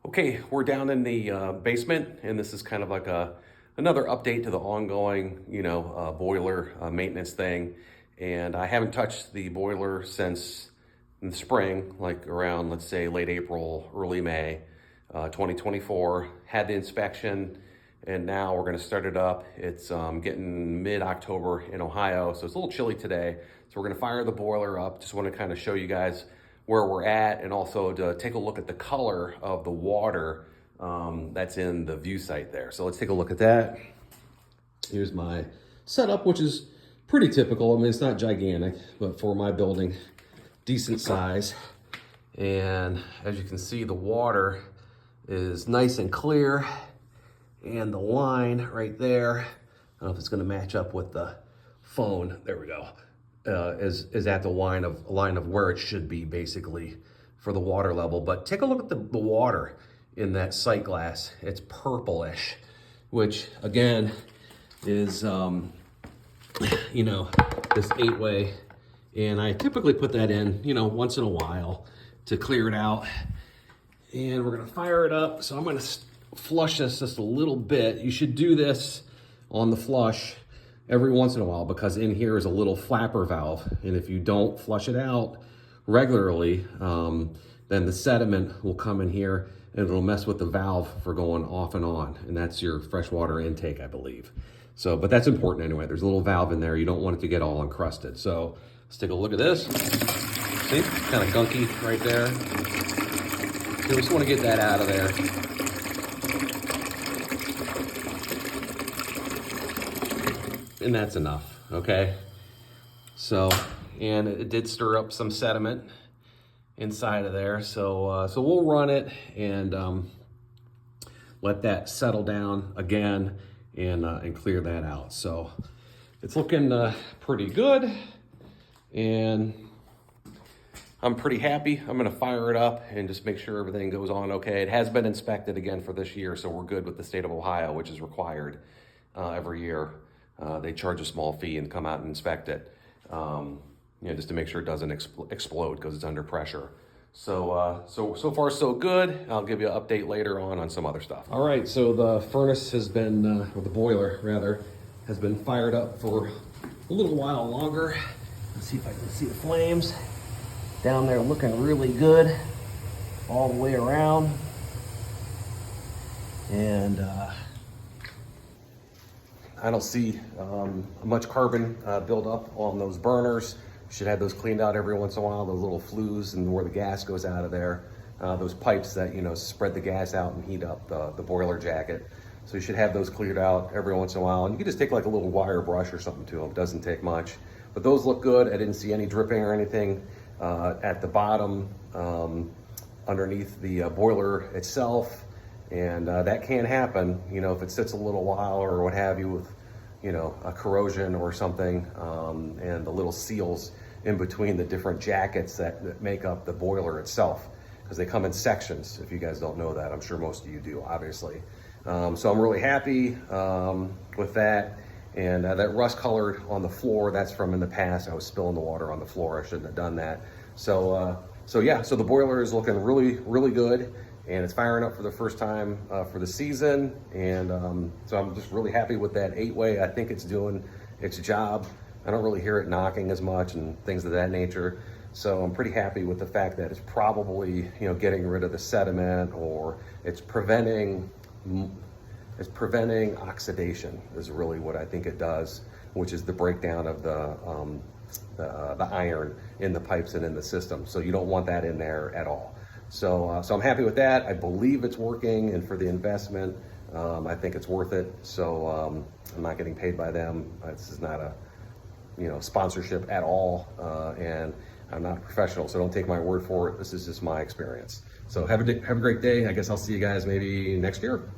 Okay, we're down in the basement, and this is kind of like another update to the ongoing, boiler maintenance thing. And I haven't touched the boiler since in the spring, like around, let's say, late April, early May, 2024. Had the inspection, and now we're going to start it up. It's getting mid-October in Ohio, so it's a little chilly today. So we're going to fire the boiler up. Just want to kind of show you guys where we're at, and also to take a look at the color of the water that's in the view site there. So let's take a look at that. Here's my setup, which is pretty typical. I mean, it's not gigantic, but for my building, decent size. And as you can see, the water is nice and clear, and the line right there, I don't know if it's gonna match up with the phone, there we go, is at the line of where it should be, basically, for the water level. But take a look at the water in that sight glass. It's purplish, which again is this 8-way, and I typically put that in once in a while to clear it out. And we're gonna fire it up. So I'm gonna flush this just a little bit. You should do this on the flush every once in a while, because in here is a little flapper valve, and if you don't flush it out regularly, then the sediment will come in here and it'll mess with the valve for going off and on, and that's your freshwater intake, I believe. So, but that's important anyway. There's a little valve in there. You don't want it to get all encrusted. So let's take a look at this. See, it's kind of gunky right there. So we just want to get that out of there. And that's enough, okay? So, and it did stir up some sediment inside of there. So we'll run it and let that settle down again and clear that out. So it's looking pretty good, and I'm pretty happy. I'm gonna fire it up and just make sure everything goes on okay. It has been inspected again for this year, so we're good with the state of Ohio, which is required every year. They charge a small fee and come out and inspect it, just to make sure it doesn't explode because it's under pressure. So far so good. I'll give you an update later on some other stuff. All right, so the furnace has been, or the boiler rather, has been fired up for a little while longer. Let's see if I can see the flames down there, looking really good all the way around. And I don't see much carbon build up on those burners. Should have those cleaned out every once in a while, those little flues and where the gas goes out of there. Those pipes that, spread the gas out and heat up the boiler jacket. So you should have those cleared out every once in a while. And you can just take like a little wire brush or something to them. It doesn't take much. But those look good. I didn't see any dripping or anything at the bottom underneath the boiler itself. And that can happen, if it sits a little while or what have you, with, a corrosion or something, and the little seals in between the different jackets that make up the boiler itself, because they come in sections, if you guys don't know that. I'm sure most of you do, obviously. So I'm really happy with that. And that rust colored on the floor, that's from in the past. I was spilling the water on the floor. I shouldn't have done that. So yeah, so the boiler is looking really, really good, and it's firing up for the first time for the season. And so I'm just really happy with that 8-way. I think it's doing its job. I don't really hear it knocking as much and things of that nature. So I'm pretty happy with the fact that it's probably, getting rid of the sediment, or it's preventing oxidation is really what I think it does, which is the breakdown of the iron in the pipes and in the system. So you don't want that in there at all. So I'm happy with that. I believe it's working, and for the investment, I think it's worth it. So I'm not getting paid by them. This is not a sponsorship at all, and I'm not a professional, so don't take my word for it. This is just my experience. So have a great day. I guess I'll see you guys maybe next year.